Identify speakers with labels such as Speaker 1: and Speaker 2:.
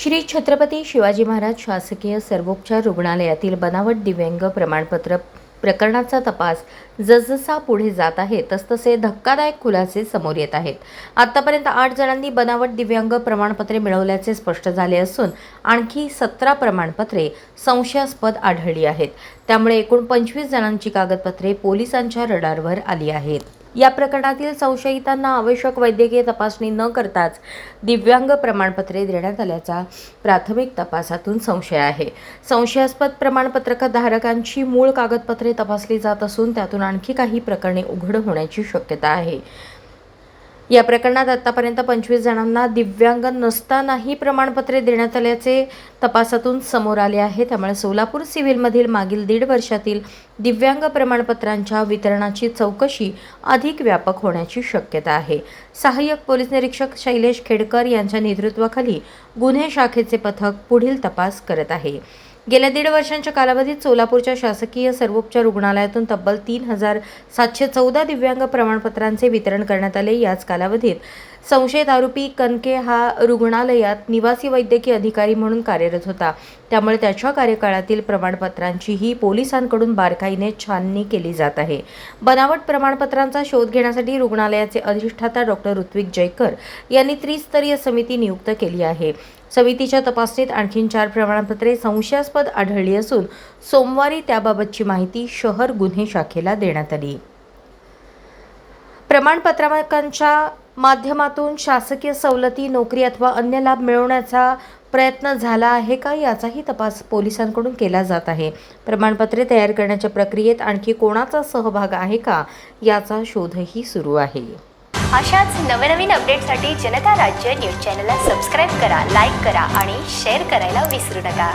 Speaker 1: श्री छत्रपती शिवाजी महाराज शासकीय सर्वोपचार रुग्णालयातील बनावट दिव्यांग प्रमाणपत्र प्रकरणाचा तपास जसजसा पुढे जात आहे तसतसे धक्कादायक खुलासे समोर येत आहेत। आतापर्यंत 8 जणांनी बनावट दिव्यांग प्रमाणपत्रे मिळवल्याचे स्पष्ट झाले असून आणखी 17 प्रमाणपत्रे संशयास्पद आढळली आहेत। त्यामुळे एकूण 25 जणांची कागदपत्रे पोलिसांच्या रडारवर आली आहेत। या प्रकरणातील संशयितांना आवश्यक वैद्यकीय तपासणी न करताच दिव्यांग प्रमाणपत्रे देण्यात आल्याचा प्राथमिक तपासातून संशय आहे। संशयास्पद प्रमाणपत्रधारकांची मूळ कागदपत्रे तपासली जात असून त्यातून आणखी काही प्रकरणे उघड होण्याची शक्यता आहे। या प्रकरणात आतापर्यंत 25 जणांना दिव्यांग नसतानाही प्रमाणपत्रे देण्यात आल्याचे तपासातून समोर आले आहे। त्यामुळे सोलापूर सिव्हिलमधील मागील 1.5 वर्षातील दिव्यांग प्रमाणपत्रांच्या वितरणाची चौकशी अधिक व्यापक होण्याची शक्यता आहे। सहाय्यक पोलीस निरीक्षक शैलेश खेडकर यांच्या नेतृत्वाखाली गुन्हे शाखेचे पथक पुढील तपास करत आहे। गेल्या 1.5 वर्षांच्या कालावधीत सोलापूरच्या शासकीय सर्वोपचार रुग्णालयातून तब्बल 3714 दिव्यांग प्रमाणपत्रांचे वितरण करण्यात आले। याच कालावधीत संशयित आरोपी कनके हा रुग्णालयात निवासी वैद्यकीय अधिकारी म्हणून कार्यरत होता। त्यामुळे त्याच्या कार्यकाळातील प्रमाणपत्रांचीही पोलिसांकडून बारकाईने छाननी केली जात आहे। बनावट प्रमाणपत्रांचा शोध घेण्यासाठी रुग्णालयाचे अधिष्ठाता डॉक्टर ऋत्विक जयकर यांनी त्रिस्तरीय समिती नियुक्त केली आहे। समितीच्या तपासणीत आणखी 4 प्रमाणपत्रे संशयास्पद आढळली असून सोमवारी त्याबाबतची माहिती शहर गुन्हे शाखेला देण्यात आली। प्रमाणपत्रांच्या माध्यमातून शासकीय सवलती, नोकरी अथवा अन्य लाभ मिळवण्याचा प्रयत्न झाला आहे का याचाही तपास पोलिसांकडून केला जात आहे। प्रमाणपत्रे तयार करण्याच्या प्रक्रियेत आणखी कोणाचा सहभाग आहे का याचा शोधही सुरू आहे।
Speaker 2: अशाच नवनवीन अपडेटसाठी जनता राज्य न्यूज चॅनलला सबस्क्राईब करा, लाईक करा आणि शेअर करायला विसरू नका।